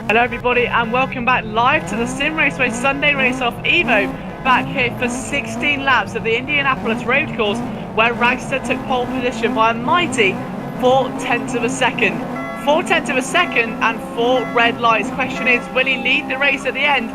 Hello everybody and welcome back live to the Simraceway Sunday race off Evo, back here for 16 laps of the Indianapolis road course, where Ragster took pole position by a mighty 0.4 of a second. 0.4 of a second and 4 red lights. Question is, will he lead the race at the end?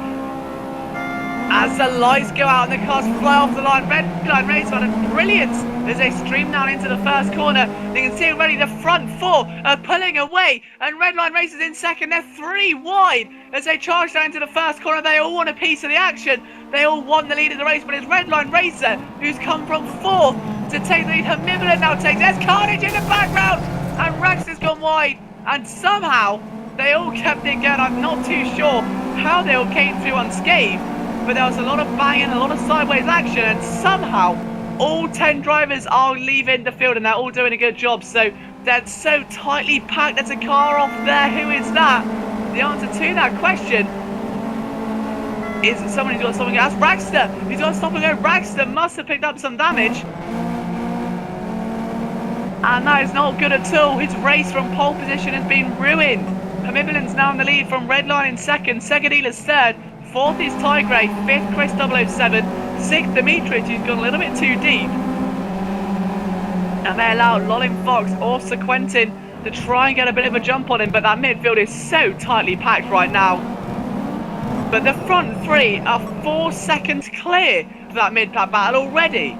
As the lights go out and the cars fly off the line, red line race on a brilliant as they stream down into the first corner. You can see already the front four are pulling away, and red line race is in second. They're 3 wide as they charge down into the first corner. They all want a piece of the action. They all want the lead of the race, but it's red line racer who's come from 4th to take the lead. Hamilton now takes. There's carnage in the background, and Ragster's gone wide, and somehow they all kept it going. I'm not too sure how they all came through unscathed, but there was a lot of banging, a lot of sideways action, and somehow all 10 drivers are leaving the field, and they're all doing a good job. So they're so tightly packed. There's a car off there. Who is that? The answer to that question is someone who's got something else. Ragster. He's got stop and go. Ragster must have picked up some damage, and that is not good at all. His race from pole position has been ruined. Hamilton's now in the lead from red line in second. Seggadilha's third. 4th is Tigray, 5th Chris 007, 6th Demetrius, who's gone a little bit too deep. And they allow Lolin Fox or Sequentin to try and get a bit of a jump on him, but that midfield is so tightly packed right now. But the front 3 are 4 seconds clear of that mid-pack battle already.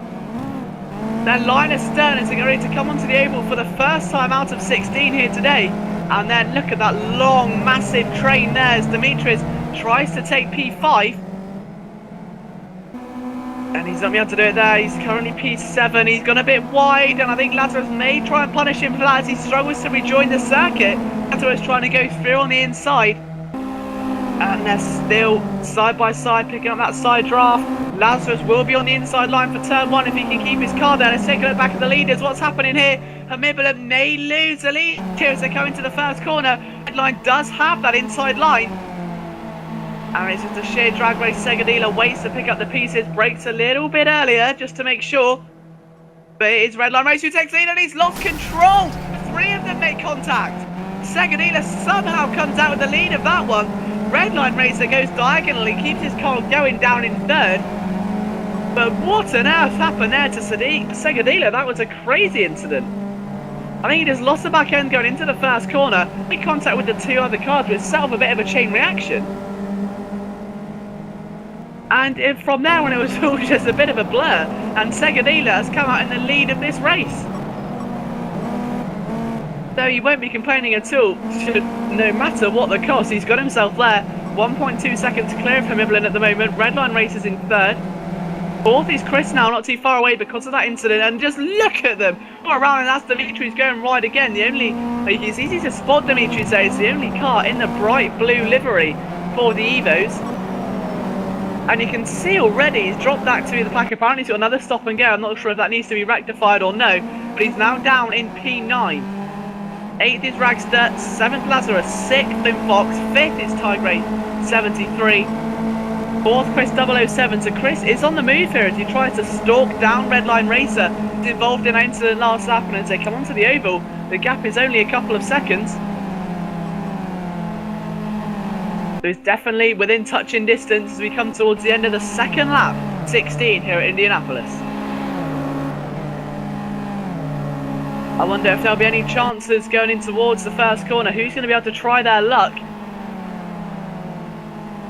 Then Linus Stern is ready to come onto the oval for the first time out of 16 here today. And then look at that long, massive train there as Demetrius tries to take P5, and he's not been able to do it there. He's currently P7. He's gone a bit wide, and I think Lazarus may try and punish him for that as he struggles to rejoin the circuit. Lazarus trying to go through on the inside, and they're still side by side picking up that side draft. Lazarus will be on the inside line for turn 1 if he can keep his car there. Let's take a look back at the leaders. What's happening here? Hamilton may lose the lead here as they come into the first corner. Red line does have that inside line, and it's just a sheer drag race. Seggadilha waits to pick up the pieces, brakes a little bit earlier just to make sure. But it is red line race who takes the lead, and he's lost control. 3 of them make contact. Seggadilha somehow comes out with the lead of that one. Red line racer goes diagonally, keeps his car going down in 3rd. But what on earth happened there to Seggadilha? That was a crazy incident. I think he just lost the back end going into the first corner. Made contact with the 2 other cars, but set off a bit of a chain reaction. And from there on, it was all just a bit of a blur, and Seggadilha has come out in the lead of this race. So he won't be complaining at all, no matter what the cost. He's got himself there. 1.2 seconds clear of Hamilton at the moment. Red line races in 3rd. 4th is Chris now, not too far away because of that incident. And just look at them all around, and that's Dimitri's going wide again. The only, it's easy to spot Dimitri, so it's the only car in the bright blue livery for the Evos. And you can see already he's dropped that to the pack. Apparently he's got another stop and go. I'm not sure if that needs to be rectified or no, but he's now down in P9. 8th is Ragster, 7th Lazarus, 6th in Fox, 5th is Tigray, 73. 4th Chris 007. So Chris is on the move here as he tries to stalk down Red Line Racer. He's involved in an incident last lap, and as they come onto the oval, the gap is only a couple of seconds. So it's definitely within touching distance as we come towards the end of the second lap, 16 here at Indianapolis. I wonder if there'll be any chances going in towards the first corner. Who's going to be able to try their luck?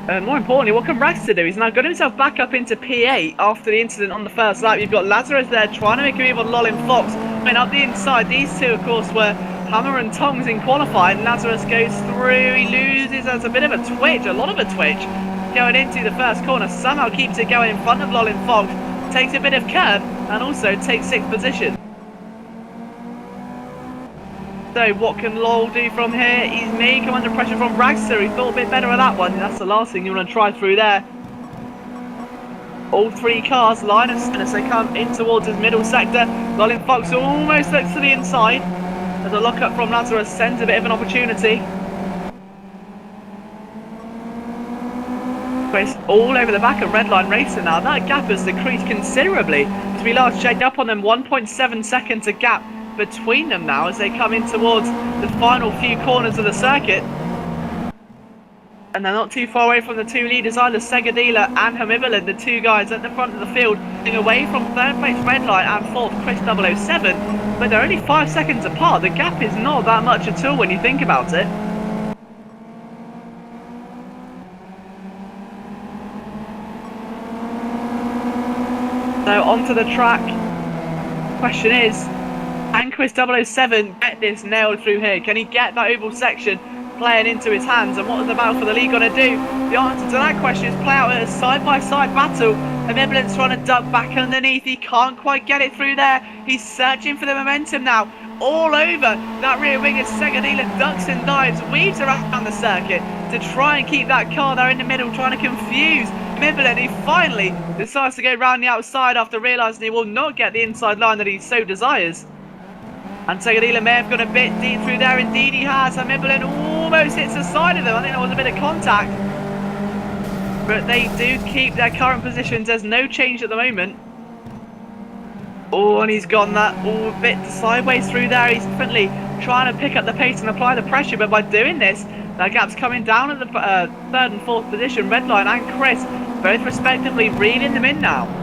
And more importantly, what can Ragster do? He's now got himself back up into P8 after the incident on the first lap. You've got Lazarus there trying to make a move on Lolin Fox. And up the inside, these 2, of course, were Hammer and Tongs in qualifying. Lazarus goes through, he loses, there's a bit of a twitch, a lot of a twitch, going into the first corner. Somehow keeps it going in front of Lolin Fox, takes a bit of curb, and also takes 6th position. So what can Lol do from here? He may come under pressure from Ragster. He thought a bit better of that one. That's the last thing you want to try through there. All 3 cars, Linus, and as they come in towards his middle sector, Lolin Fox almost looks to the inside. As a lock-up from Lazarus sends a bit of an opportunity. Chris all over the back of Red Line Racer now. That gap has decreased considerably. As we last checked up on them, 1.7 seconds a gap between them now as they come in towards the final few corners of the circuit. And they're not too far away from the two leaders either, Seggadilha and Hamiblin, the two guys at the front of the field, away from third place Redline and fourth Chris 007, but they're only 5 seconds apart. The gap is not that much at all when you think about it. So onto the track. Question is, can Chris 007 get this nailed through here? Can he get that oval section playing into his hands? And what is the battle for the lead going to do? The answer to that question is play out a side-by-side battle. And Hamiblin trying to duck back underneath. He can't quite get it through there. He's searching for the momentum now. All over that rear wing as Seggadilha ducks and dives, weaves around the circuit to try and keep that car there in the middle, trying to confuse Hamiblin, who finally decides to go round the outside after realising he will not get the inside line that he so desires. And Seggadilha may have gone a bit deep through there. Indeed he has. Hamiblin almost hits the side of them. I think there was a bit of contact. But they do keep their current positions. There's no change at the moment. Oh, and he's gone that all a bit sideways through there. He's definitely trying to pick up the pace and apply the pressure. But by doing this, that gap's coming down at the third and fourth position. Redline and Chris, both respectively, reeling them in now.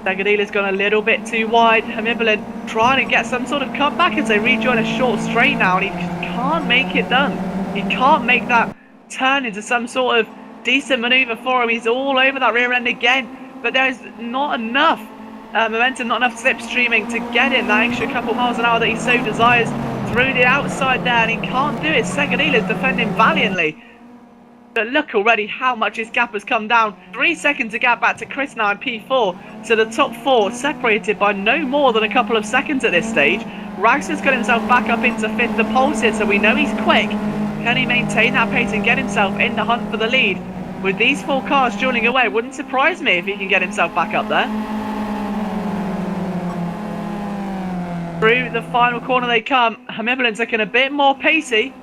Seggadilha's gone a little bit too wide. Hamiblin trying to get some sort of comeback as they rejoin a short straight now, and he can't make it done. He can't make that turn into some sort of decent manoeuvre for him. He's all over that rear end again, but there is not enough momentum, not enough slipstreaming to get him that extra couple miles an hour that he so desires through the outside there, and he can't do it. Seggadilha's defending valiantly. But look already how much his gap has come down. 3 seconds of gap back to Chris now in P4. So the top four separated by no more than a couple of seconds at this stage. Ragson's got himself back up into fifth. The pole's here, so we know he's quick. Can he maintain that pace and get himself in the hunt for the lead? With these four cars dueling away, it wouldn't surprise me if he can get himself back up there. Through the final corner they come. Hamiblin's looking a bit more pacey.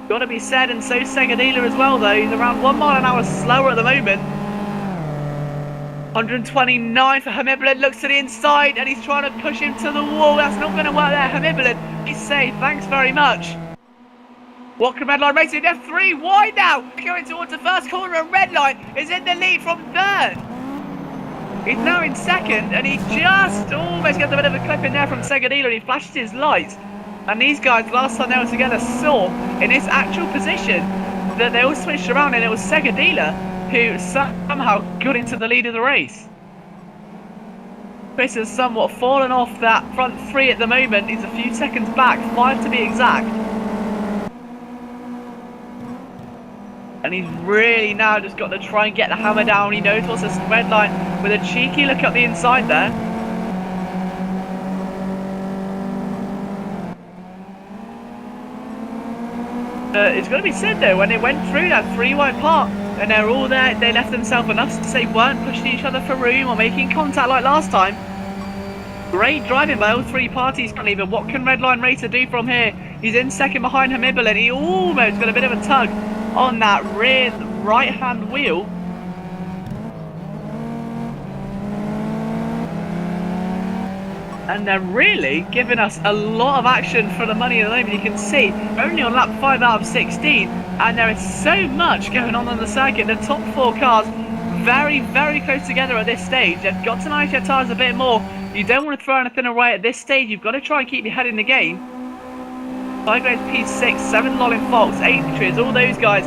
Got to be said, and so Seggadilha as well though. He's around 1 mile an hour slower at the moment. 129 for Hamiblin, looks to the inside and he's trying to push him to the wall. That's not going to work there. Hamiblin, he's safe, thanks very much. What can Redline Racing? They're 3 wide now, going towards the first corner, and Redline is in the lead from third. He's now in second, and he just almost gets a bit of a clip in there from Seggadilha, and he flashes his lights. And these guys, last time they were together, saw in this actual position that they all switched around, and it was Seggadilha who somehow got into the lead of the race. Chris has somewhat fallen off that front 3 at the moment. He's a few seconds back, 5 to be exact. And he's really now just got to try and get the hammer down. He knows what's a red line with a cheeky look up the inside there. It's got to be said though, when it went through that 3 wide part and they're all there, they left themselves enough so they weren't pushing each other for room or making contact like last time. Great driving by all 3 parties currently, but what can Redline Racer do from here? He's in second behind Hamiblin. He almost got a bit of a tug on that rear right hand wheel. And they're really giving us a lot of action for the money at the moment. You can see only on lap 5 out of 16, and there is so much going on the circuit. The top 4 cars very, very close together at this stage. They've got to manage their tyres a bit more. You don't want to throw anything away at this stage. You've got to try and keep your head in the game. Sideways P6, 7 Lolling Fox, 8 Triz, all those guys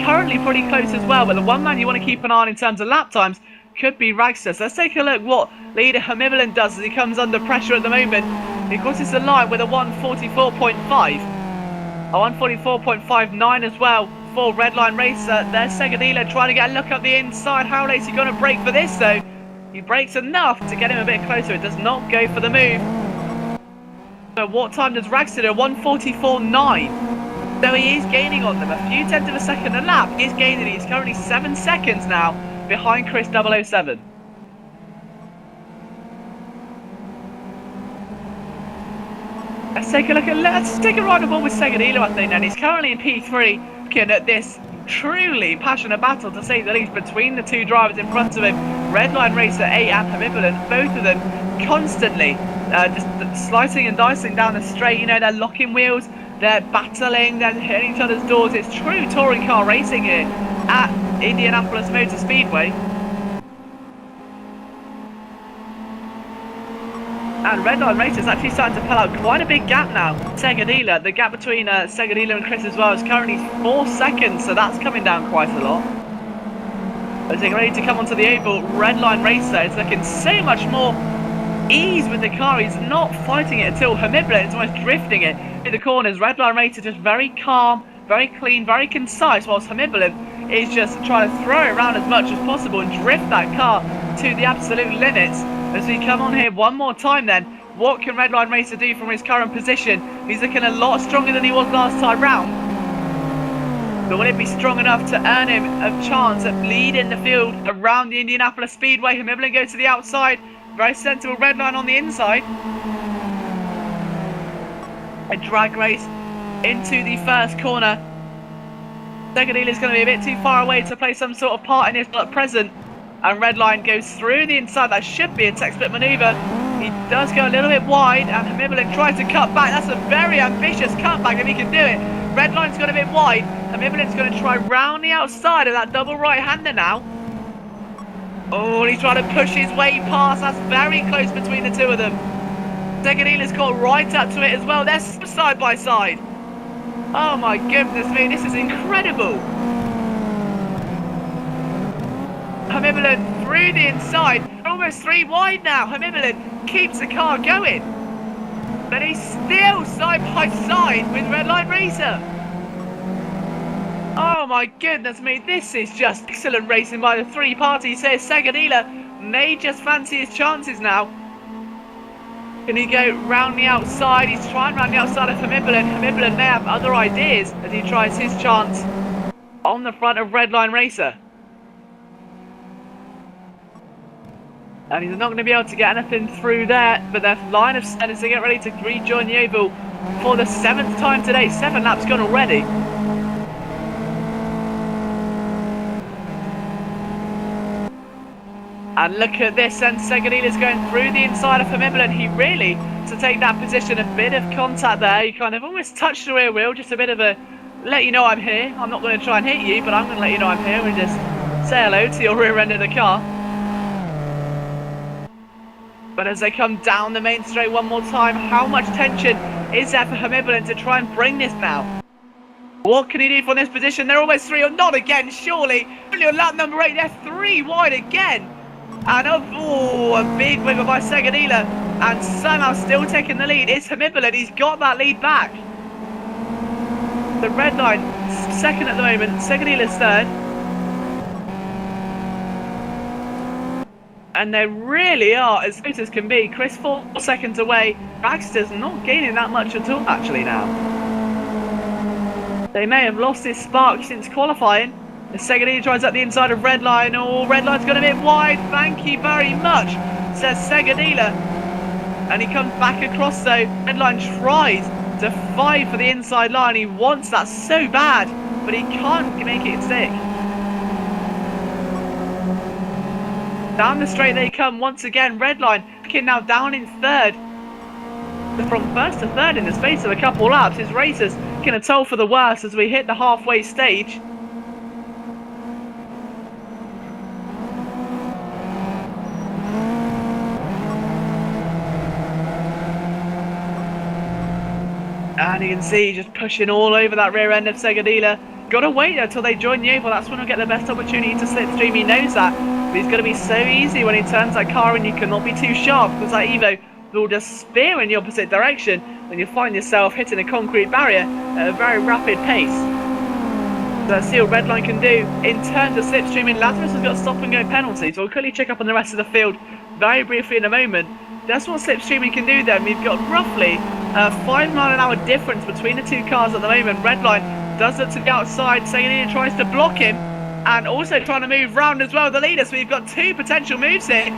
currently pretty close as well. But the one man you want to keep an eye on in terms of lap times could be Ragster. So let's take a look what leader Hamiblin does as he comes under pressure at the moment. He crosses the line with a 144.5. A 144.59 as well for Redline Racer. There's Seggadilha trying to get a look up the inside. How late is he going to brake for this though? He brakes enough to get him a bit closer. It does not go for the move. So what time does Ragster do? 144.9. So he is gaining on them a few tenths of a second a lap. He's gaining. He's currently 7 seconds now behind Chris 007. Let's take a ride of ball with Seggadilha, I think, and he's currently in P3, looking at this truly passionate battle, to say the least, between the 2 drivers in front of him, Redline Racer 8 and Hamiblin, both of them constantly just slicing and dicing down the straight. You know, they're locking wheels They're battling, they're hitting each other's doors. It's true touring car racing here at Indianapolis Motor Speedway. And Redline Racers actually starting to pull out quite a big gap now. Seggadilha, the gap between Seggadilha and Chris as well is currently 4 seconds, so that's coming down quite a lot. As they're ready to come onto the oval, Redline Racer is looking so much more ease with the car. He's not fighting it until Hamiblet is almost drifting it in the corners. Redline Racer just very calm, very clean, very concise, whilst Hamiblet is just trying to throw it around as much as possible and drift that car to the absolute limits. As we come on here one more time then, what can Redline Racer do from his current position? He's looking a lot stronger than he was last time round. But will it be strong enough to earn him a chance at leading the field around the Indianapolis Speedway? Hamiblet goes to the outside. Very sensible Redline on the inside. A drag race into the first corner. Seggadilha is going to be a bit too far away to play some sort of part in this at present. And Redline goes through the inside. That should be a tech-split manoeuvre. He does go a little bit wide, and Hamiblet tries to cut back. That's a very ambitious cutback if he can do it. Redline's got a bit wide. Hamiblet's going to try round the outside of that double right-hander now. Oh, he's trying to push his way past. That's very close between the two of them. Seggadilha's got right up to it as well. They're side by side. Oh my goodness me, this is incredible. Hamiblet through the inside, almost 3 wide now. Hamiblet keeps the car going, but he's still side by side with Redline Racer. Oh my goodness me, this is just excellent racing by the 3 parties here. Seggadilha may just fancy his chances now. Can he go round the outside? He's trying round the outside of Hamiblet. Hamiblet may have other ideas as he tries his chance on the front of Redline Racer. And he's not going to be able to get anything through there, but their line of sight is to get ready to rejoin the oval for the 7th time today. 7 laps gone already. And look at this, and Seggadilha's going through the inside of Hamiblet. He really, to take that position, a bit of contact there. He kind of almost touched the rear wheel, just a bit of a, let you know I'm here. I'm not going to try and hit you, but I'm going to let you know I'm here and just say hello to your rear end of the car. But as they come down the main straight one more time, how much tension is there for Hamiblet to try and bring this now? What can he do from this position? They're almost 3, or not again, surely. Only on lap number 8, they're 3 wide again. And a big wiggle by Seggadilha, and somehow still taking the lead. It's Hamiblet, he's got that lead back. The Redline, 2nd at the moment, Seggadilha's 3rd. And they really are as close as can be. Chris 4 seconds away. Baxter's not gaining that much at all actually now. They may have lost his spark since qualifying. As Seggadilha tries up the inside of Redline. Oh, Redline's got a bit wide. Thank you very much, says Seggadilha. And he comes back across though. Redline tries to fight for the inside line. He wants that so bad, but he can't make it stick. Down the straight they come once again. Redline looking now down in 3rd. From 1st to 3rd in the space of a couple laps. His racers going to toll for the worst as we hit the halfway stage. And you can see just pushing all over that rear end of Seggadilha. Got to wait until they join the oval. That's when he'll get the best opportunity to slipstream. He knows that. But it's going to be so easy when he turns that car, and you cannot be too sharp because that Evo will just spear in the opposite direction when you find yourself hitting a concrete barrier at a very rapid pace. So let's see what Redline can do in terms of slipstreaming. Lazarus has got a stop and go penalty, so we'll quickly check up on the rest of the field very briefly in a moment. That's what slipstreaming can do then. We've got roughly a 5 mile an hour difference between the 2 cars at the moment. Redline does look to the outside. Seggadilha tries to block him and also trying to move round as well the leader. So we've got 2 potential moves here.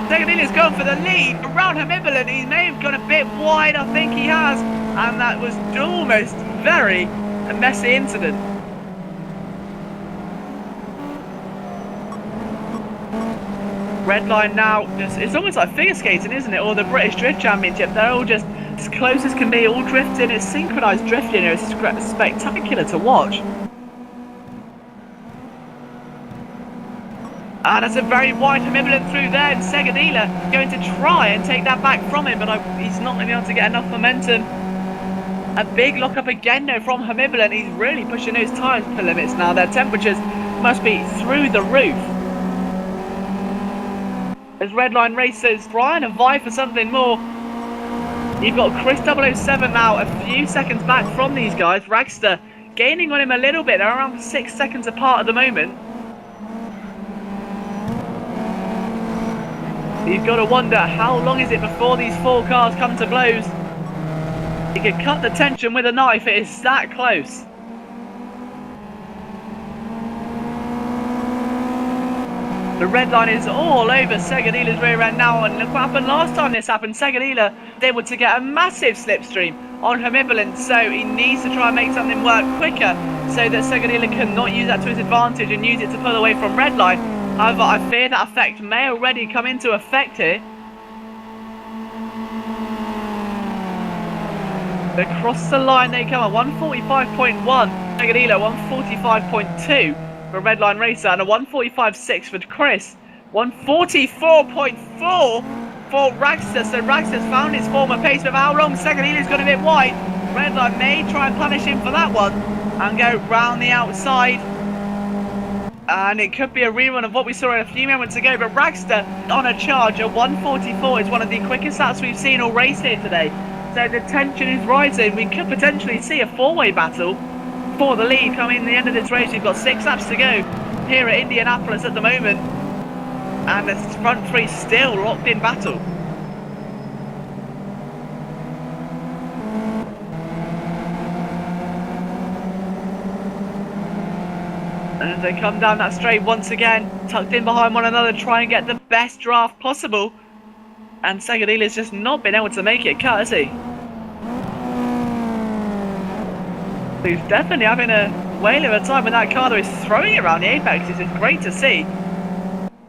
Seggadilha's gone for the lead around Hamiblet. He may have gone a bit wide, I think he has. And that was almost very a messy incident. Redline now, it's almost like figure skating, isn't it? Or the British Drift Championship. They're all just as close as can be, all drifting. It's synchronized drifting here. It's spectacular to watch. And that's a very wide Hamilton through there, and Seggadilha going to try and take that back from him, but he's not going to be able to get enough momentum. A big lock up again though from Hamilton. He's really pushing those tyre limits now. Their temperatures must be through the roof. As Redline Racers trying to vie for something more. You've got Chris 007 now a few seconds back from these guys. Ragster gaining on him a little bit. They're around 6 seconds apart at the moment. You've got to wonder, how long is it before these four cars come to blows? You could cut the tension with a knife, it is that close. The red line is all over Seggadilha's rear end now, and look what happened last time this happened. Seggadilha able to get a massive slipstream on Hamilton, so he needs to try and make something work quicker so that Seggadilha cannot use that to his advantage and use it to pull away from Redline. However, I fear that effect may already come into effect here. Across the line they come at 145.1, Seggadilha 145.2 for Redline Racer, and a 145.6 for Chris, 144.4 for Ragster. So Ragster's found his former pace, but how long? Seggadilha's got a bit wide. Redline may try and punish him for that one and go round the outside. And it could be a rerun of what we saw a few moments ago, but Ragster on a charge at 144 is one of the quickest laps we've seen all race here today. So the tension is rising. We could potentially see a four-way battle for the lead coming the end of this race. We've got 6 laps to go here at Indianapolis at the moment, and the front three still locked in battle. And as they come down that straight once again, tucked in behind one another, try and get the best draft possible. And Seggadilha's just not been able to make it cut, has he? He's definitely having a whale of a time with that car, though. He's throwing it around the apexes. It's great to see.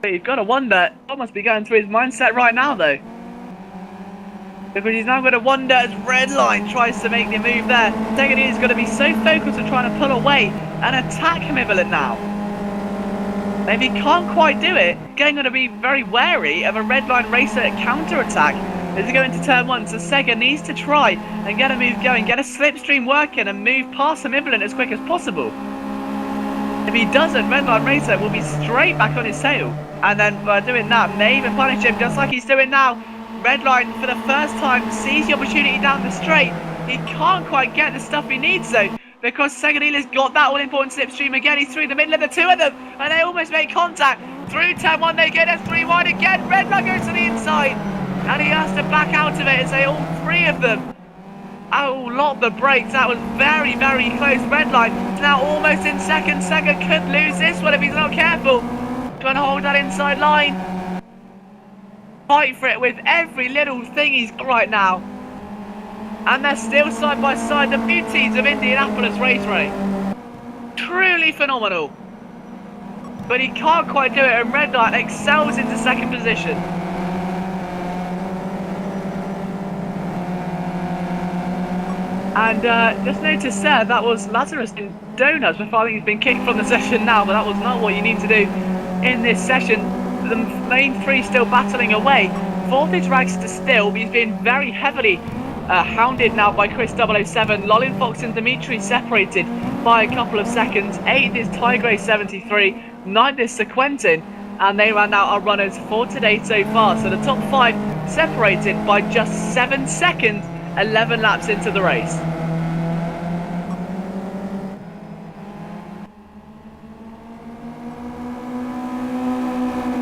But you've got to wonder what must be going through his mindset right now, though. Because he's now got to wonder as Redline tries to make the move there. Seggadilha's got to be so focused on trying to pull away and attack Hamilton now. And if he can't quite do it, going to be very wary of a Redline Racer counter-attack as he go into turn 1. So Sega needs to try and get a move going, get a slipstream working and move past Hamilton as quick as possible. If he doesn't, Redline Racer will be straight back on his tail. And then by doing that, may even punish him just like he's doing now. Redline, for the first time, sees the opportunity down the straight. He can't quite get the stuff he needs, though, because Seggadilha's got that all-important slipstream again. He's through the middle of the two of them, and they almost make contact. Through turn 1, they get a 3 wide again. Redline goes to the inside, and he has to back out of it as they all three of them lock the brakes. That was very, very close. Redline is now almost in second. Sega could lose this one if he's not careful. Trying to hold that inside line. Fight for it with every little thing he's got right now. And they're still side by side, the beauties of Indianapolis Raceway. Truly phenomenal. But he can't quite do it, and Redline excels into second position. And just notice there, that was Lazarus in donuts before. I think he's been kicked from the session now, but that was not what you need to do in this session. The main three still battling away. Fourth is Ragster still, but he's been very heavily hounded now by Chris 007. Lolin Fox and Dimitri separated by a couple of seconds. 8th is Tigray 73. 9th is Sequentin. And they ran out our runners for today so far. So the top 5 separated by just 7 seconds, 11 laps into the race.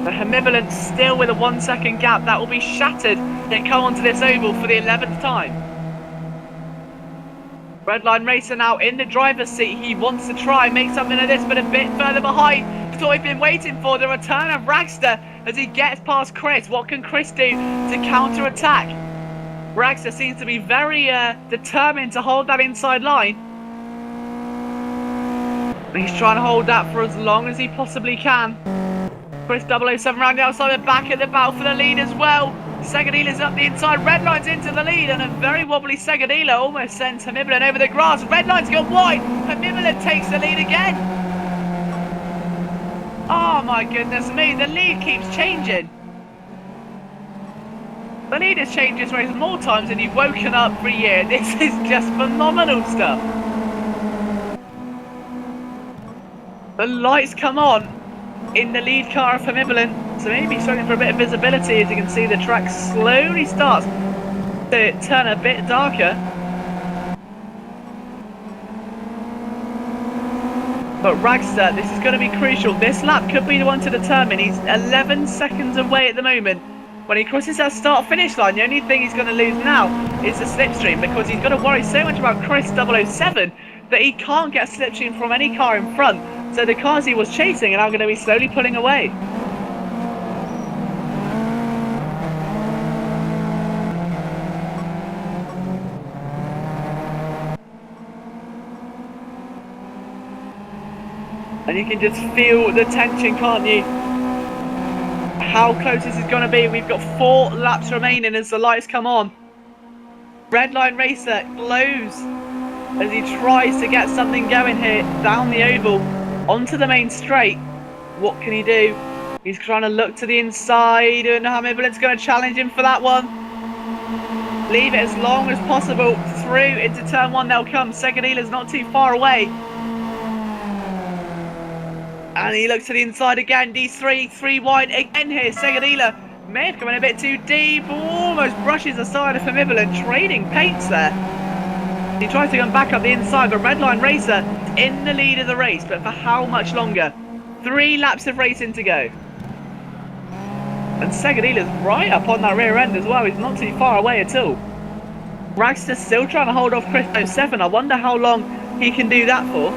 Hamilton still with a 1 second gap. That will be shattered. They come onto this oval for the 11th time. Redline Racer now in the driver's seat. He wants to try and make something of this, but a bit further behind. That's what we've been waiting for, the return of Ragster as he gets past Chris. What can Chris do to counter attack? Ragster seems to be very determined to hold that inside line. He's trying to hold that for as long as he possibly can. Chris 007 round the outside, and back at the battle for the lead as well. Seggadilha's up the inside, Redline's into the lead, and a very wobbly Seggadilha almost sends Hamilton over the grass. Redline's gone wide, Hamilton takes the lead again. Oh my goodness me, the lead keeps changing. The lead has changed this race more times than you've woken up for a year. This is just phenomenal stuff. The lights come on in the lead car of Hamilton, so maybe struggling for a bit of visibility. As you can see, the track slowly starts to turn a bit darker. But Ragster, this is going to be crucial. This lap could be the one to determine. He's 11 seconds away at the moment. When he crosses that start-finish line, the only thing he's going to lose now is the slipstream, because he's got to worry so much about Chris 007 that he can't get a slipstream from any car in front. So the cars he was chasing are now going to be slowly pulling away. And you can just feel the tension, can't you? How close this is going to be. We've got 4 laps remaining as the lights come on. Redline Racer glows as he tries to get something going here down the oval onto the main straight. What can he do? He's trying to look to the inside, and Hamilton's going to challenge him for that one. Leave it as long as possible through into turn 1. They'll come. Seggadilha's not too far away. And he looks to the inside again. D3 wide again here. Seggadilha may have come in a bit too deep. Almost brushes the side of Hamilton, trading paints there. He tries to come back up the inside, but Redline Racer in the lead of the race. But for how much longer? 3 laps of racing to go. And Seggadilha's right up on that rear end as well. He's not too far away at all. Ragster's still trying to hold off Chris 07. I wonder how long he can do that for.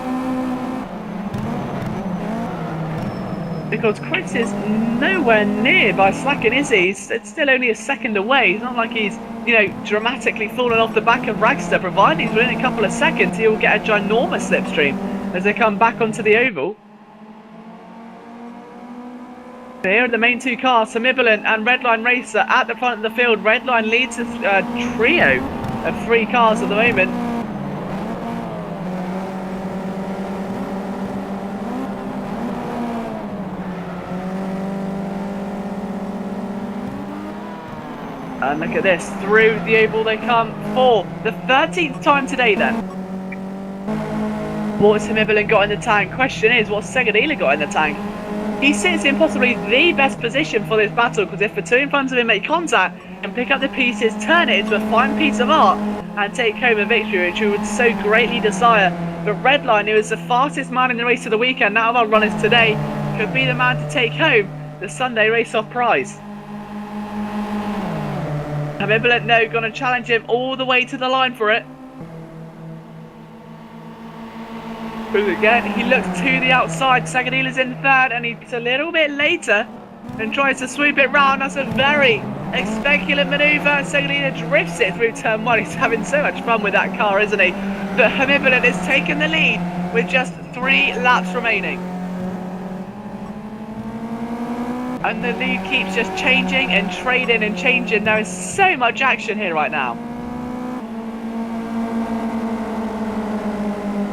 Because Chris is nowhere near by slacking, is he? It's still only a second away. It's not like he's, you know, dramatically fallen off the back of Ragster. Provided he's within a couple of seconds, he'll get a ginormous slipstream as they come back onto the oval. Here are the main 2 cars, Hamilton and Redline Racer at the front of the field. Redline leads a trio of 3 cars at the moment. And look at this, through the oval they come for the 13th time today then. What's Hamilton got in the tank? Question is, what's Seggadilha got in the tank? He sits in possibly the best position for this battle, because if the 2 in front of him make contact and pick up the pieces, turn it into a fine piece of art and take home a victory, which we would so greatly desire. But Redline, who is the fastest man in the race of the weekend out of our runners today, could be the man to take home the Sunday race-off prize. Hamilton, no, going to challenge him all the way to the line for it. Through again, he looks to the outside. Seggadilha's in 3rd, and he's a little bit later and tries to sweep it round. That's a very spectacular manoeuvre. Seggadilha drifts it through turn 1. He's having so much fun with that car, isn't he? But Hamilton has taken the lead with just 3 laps remaining. And the lead keeps just changing and trading and changing. There is so much action here right now.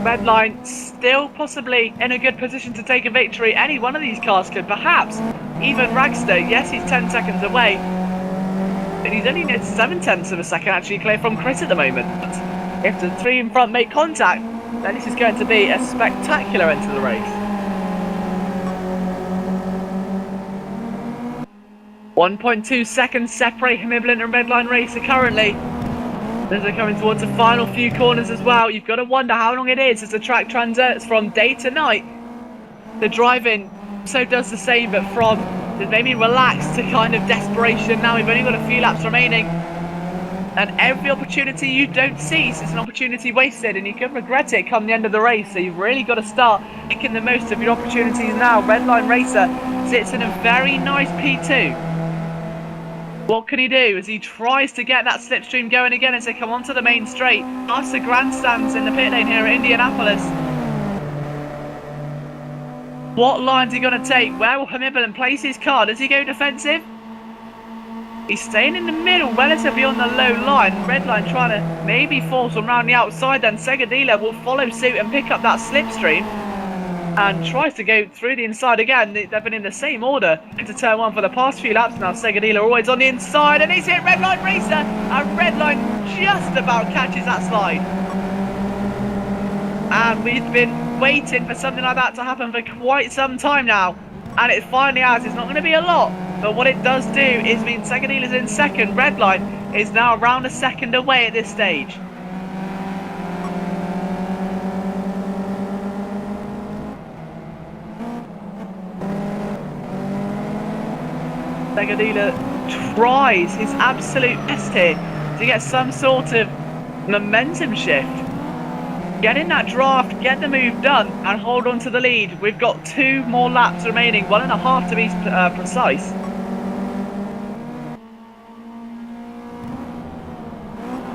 Redline still possibly in a good position to take a victory. Any one of these cars could, perhaps even Ragster. Yes, he's 10 seconds away, but he's only at 7/10 of a second actually clear from Chris at the moment. If the 3 in front make contact, then this is going to be a spectacular end to the race. 1.2 seconds separate Hamilton and Redline Racer currently. As they're coming towards the final few corners as well. You've got to wonder how long it is as the track transitions from day to night. The driving so does the same, but from maybe relaxed to kind of desperation. Now we've only got a few laps remaining, and every opportunity you don't seize is an opportunity wasted, and you can regret it come the end of the race. So you've really got to start making the most of your opportunities now. Redline Racer sits in a very nice P2. What can he do as he tries to get that slipstream going again as they come onto the main straight past the grandstands in the pit lane here at Indianapolis? What line's he going to take? Where will Hamilton place his car? Does he go defensive? He's staying in the middle, relatively on the low line. Red line trying to maybe force him around the outside. Then Seggadilha will follow suit and pick up that slipstream. And tries to go through the inside again. They've been in the same order into turn 1 for the past few laps now. Seggadilha always on the inside, and he's hit Red Line Racer, and Red Line just about catches that slide. And we've been waiting for something like that to happen for quite some time now, and it finally has. It's not going to be a lot, but what it does do is mean Seggadilha's in second. Red Line is now around a second away at this stage. Seggadilha tries his absolute best here to get some sort of momentum shift. Get in that draft, get the move done, and hold on to the lead. We've got 2 more laps remaining, 1.5 to be precise.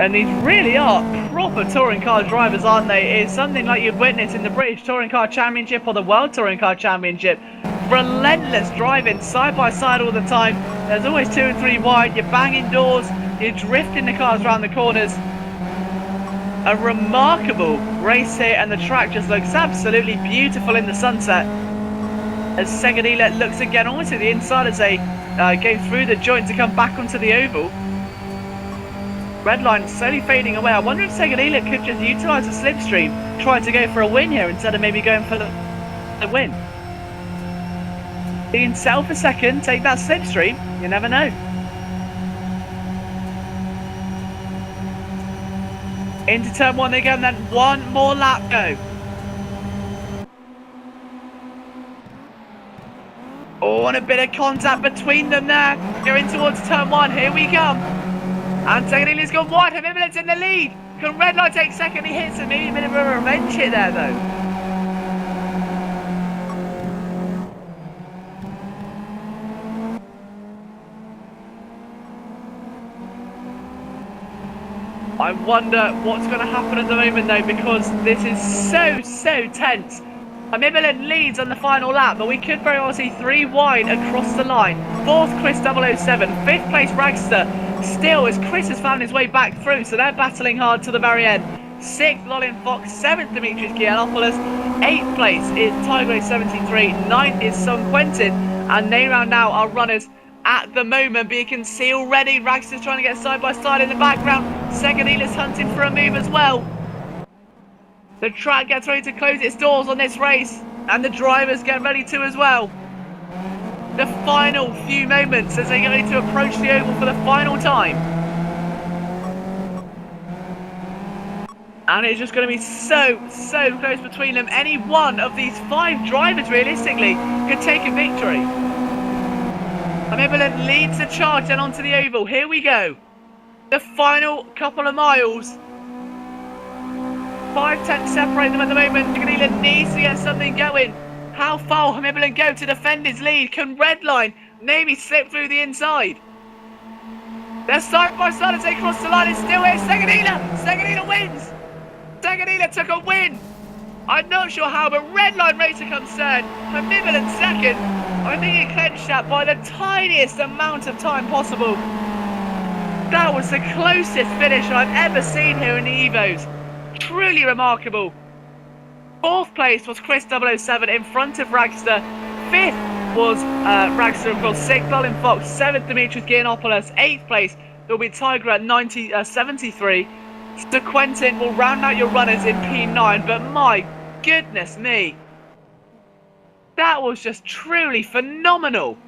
And these really are proper touring car drivers, aren't they? It's something like you'd witness in the British Touring Car Championship or the World Touring Car Championship. Relentless driving side by side all the time. There's always 2 and 3 wide. You're banging doors, you're drifting the cars around the corners. A remarkable race here, and the track just looks absolutely beautiful in the sunset as Seggadilha looks again almost to the inside as they go through the joint to come back onto the oval. Red line slowly fading away. I wonder if Seggadilha could just utilise the slipstream, try to go for a win here instead of maybe going for the win. He can sell for second, take that slipstream, you never know. Into turn 1 again, then 1 more lap go. Oh, and a bit of contact between them there. Going towards turn 1, here we come. And Seggadilha's gone wide, Hamibilin's in the lead. Can Red Line take second? He hits him, maybe a bit of a revenge hit there though. I wonder what's going to happen at the moment though, because this is so tense. Hamibilin leads on the final lap, but we could very well see 3 wide across the line. 4th, Chris 007. 5th place, Ragster. Still, as Chris has found his way back through, so they're battling hard to the very end. 6th, Lolin Fox. 7th, Dimitris Giannopoulos. 8th place is Tiger 73. 9th is Son Quentin. And they round now our runners at the moment, but you can see already Ragster's trying to get side by side in the background. Seggadilha's hunting for a move as well. The track gets ready to close its doors on this race, and the drivers get ready to as well. The final few moments as they get ready to approach the oval for the final time. And it's just going to be so close between them. Any one of these 5 drivers realistically could take a victory. Hamibilin leads the charge then onto the oval. Here we go. The final couple of miles. 5 tenths separate them at the moment. Seggadilha needs to get something going. How far will Hamibilin go to defend his lead? Can Red Line maybe slip through the inside? They're side by side as they cross the line. It's still here. Seggadilha! Seggadilha wins! Seggadilha took a win! I'm not sure how, but Red Line Racer comes third. Hamibilin second. I think he clenched that by the tiniest amount of time possible. That was the closest finish I've ever seen here in the Evos. Truly remarkable. 4th place was Chris 007 in front of Ragster. 5th was Ragster, of course. 6th, Colin Fox. 7th, Dimitris Giannopoulos. 8th place will be Tiger at 73. So Quentin will round out your runners in P9, but my goodness me. That was just truly phenomenal.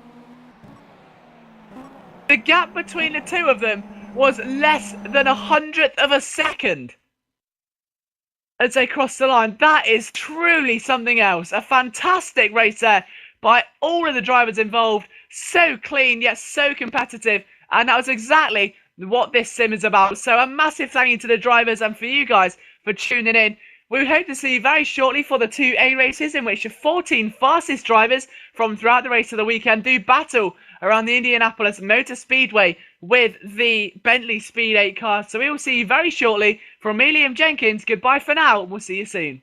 The gap between the 2 of them was less than 100th of a second as they crossed the line. That is truly something else. A fantastic race there by all of the drivers involved. So clean, yet so competitive. And that was exactly what this sim is about. So a massive thank you to the drivers and for you guys for tuning in. We hope to see you very shortly for the 2A races in which the 14 fastest drivers from throughout the race of the weekend do battle around the Indianapolis Motor Speedway with the Bentley Speed 8 car. So we will see you very shortly. From me, Liam Jenkins, goodbye for now, and we'll see you soon.